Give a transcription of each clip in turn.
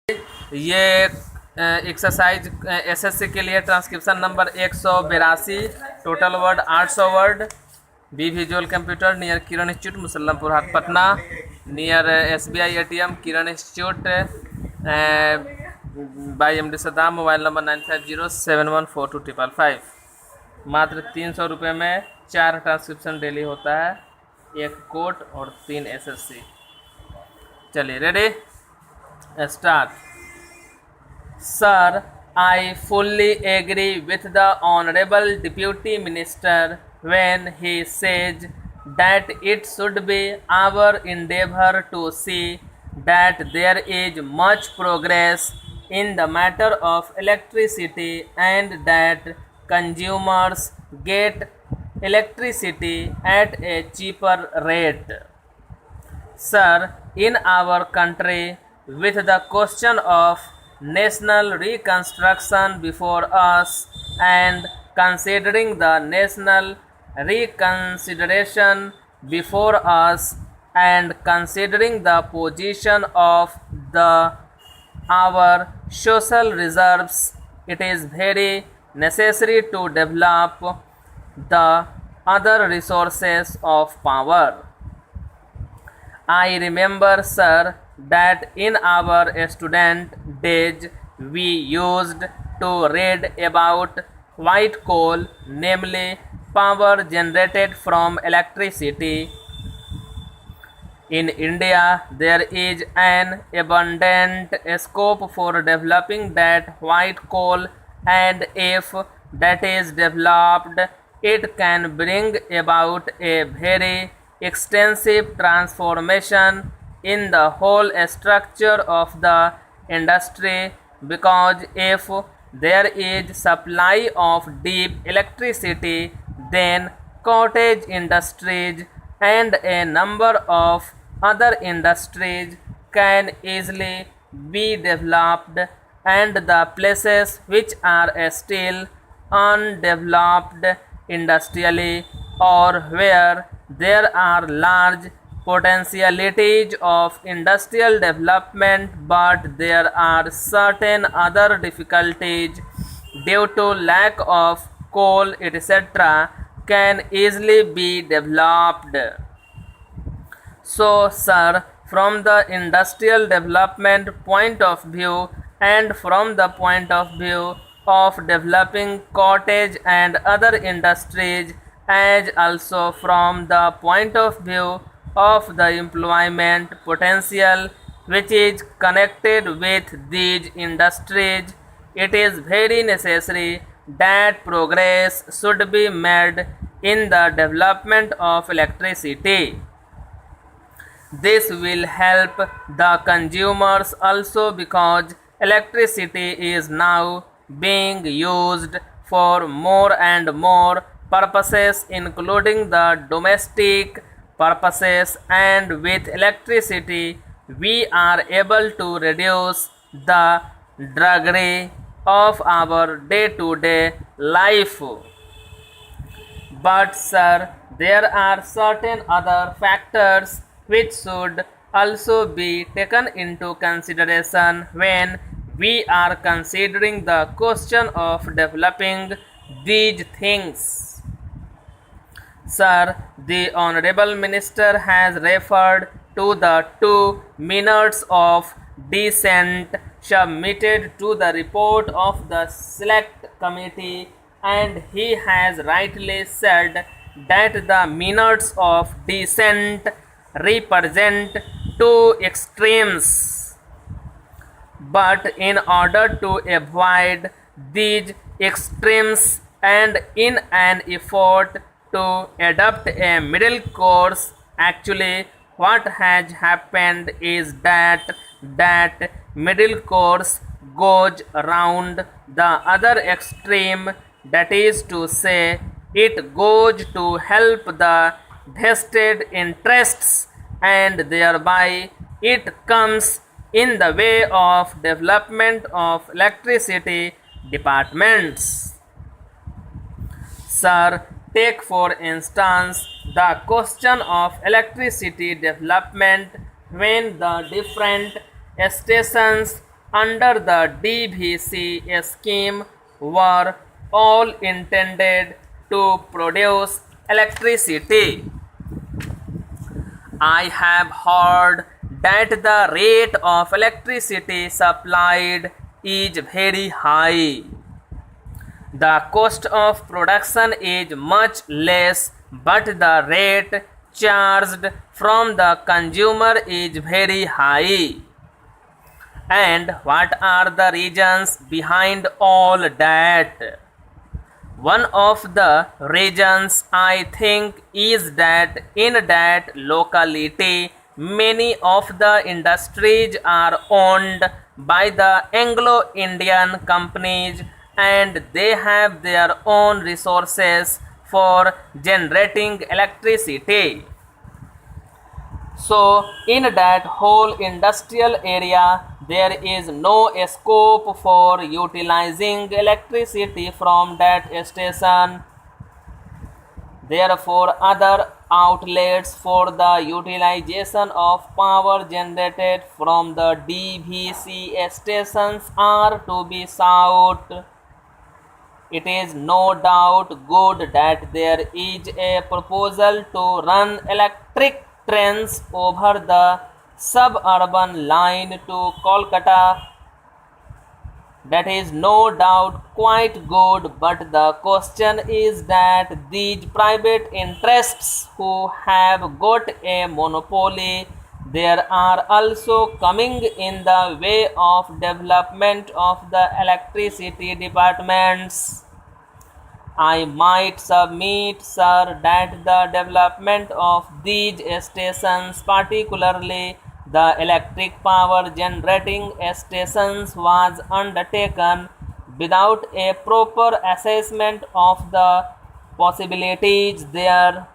ये exercise SSC के लिए transcription number 182, total word 800 word. B visual computer near Kiran institute Musallampur Haat Patna, near SBI ATM Kiran institute, by MD Saddam, mobile number 9507142555। मात्र 300 रुपये में 4 transcription daily होता है, 1 कोट और 3 एसएससी। चलिए ready, start. Sir, I fully agree with the Honorable Deputy Minister when he says that it should be our endeavor to see that there is much progress in the matter of electricity and that consumers get electricity at a cheaper rate. Sir, in our country, with the question of national reconstruction before us and considering the national reconsideration before us and considering the position of our social reserves, it is very necessary to develop the other resources of power. I remember, sir, that in our student days we used to read about white coal, namely power generated from electricity. In India, there is an abundant scope for developing that white coal, and if that is developed, it can bring about a very extensive transformation in the whole structure of the industry, because if there is supply of deep electricity, then cottage industries and a number of other industries can easily be developed, and the places which are still undeveloped industrially, or where there are large potentialities of industrial development but there are certain other difficulties due to lack of coal, etc., can easily be developed. So, sir, from the industrial development point of view and from the point of view of developing cottage and other industries, as also from the point of view of the employment potential which is connected with these industries, it is very necessary that progress should be made in the development of electricity. This will help the consumers also, because electricity is now being used for more and more purposes, including the domestic purposes, and with electricity we are able to reduce the drudgery of our day-to-day life. But sir, there are certain other factors which should also be taken into consideration when we are considering the question of developing these things. Sir, the Honorable Minister has referred to the 2 minutes of dissent submitted to the report of the Select Committee, and he has rightly said that the minutes of dissent represent 2 extremes. But in order to avoid these extremes and in an effort to adopt a middle course, actually what has happened is that middle course goes around the other extreme, that is to say, it goes to help the vested interests, and thereby it comes in the way of development of electricity departments. Sir, take for instance the question of electricity development when the different stations under the DVC scheme were all intended to produce electricity. I have heard that the rate of electricity supplied is very high. The cost of production is much less, but the rate charged from the consumer is very high. And what are the reasons behind all that? One of the reasons I think is that in that locality many of the industries are owned by the Anglo-Indian companies and they have their own resources for generating electricity. So in that whole industrial area there is no scope for utilizing electricity from that station. Therefore other outlets for the utilization of power generated from the DVC stations are to be sought. It is no doubt good that there is a proposal to run electric trains over the suburban line to Kolkata. That is no doubt quite good, but the question is that these private interests who have got a monopoly, there are also coming in the way of development of the electricity departments. I might submit, sir, that the development of these stations, particularly the electric power generating stations, was undertaken without a proper assessment of the possibilities there.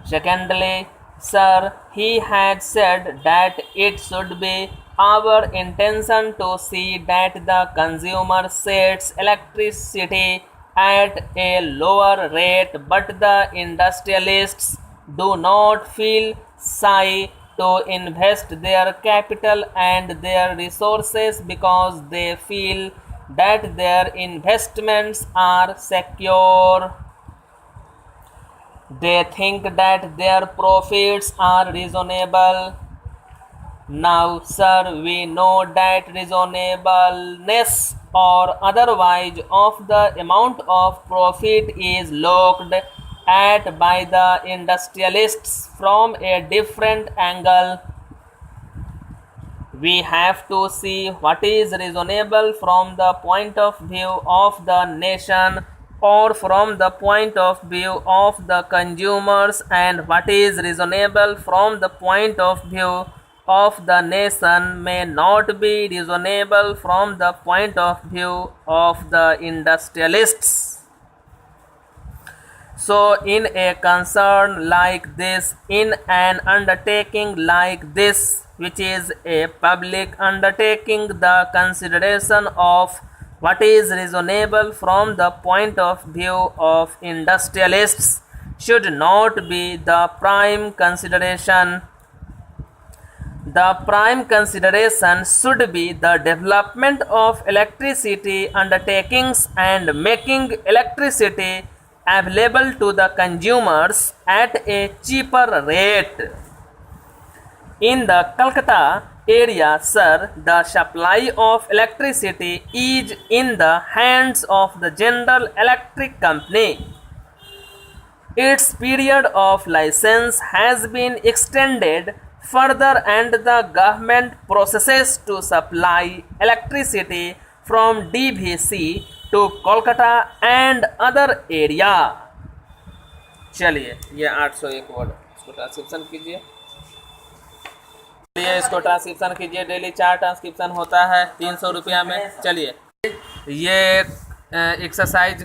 Secondly, sir, he had said that it should be our intention to see that the consumer sets electricity at a lower rate, but the industrialists do not feel shy to invest their capital and their resources because they feel that their investments are secure. They think that their profits are reasonable. Now, sir, we know that reasonableness or otherwise of the amount of profit is looked at by the industrialists from a different angle. We have to see what is reasonable from the point of view of the nation or from the point of view of the consumers, and what is reasonable from the point of view of the nation may not be reasonable from the point of view of the industrialists. So in a concern like this, in an undertaking like this, which is a public undertaking, the consideration of what is reasonable from the point of view of industrialists should not be the prime consideration. The prime consideration should be the development of electricity undertakings and making electricity available to the consumers at a cheaper rate. In the Calcutta area, sir, the supply of electricity is in the hands of the General Electric Company. Its period of license has been extended further and the government processes to supply electricity from DVC to Kolkata and other area. चलिए ये 801 word इसको transcription कीजिए. चलिए इसको transcription कीजिए. Daily 4 transcription होता है 300 रुपया में. चलिए ये एक्सरसाइज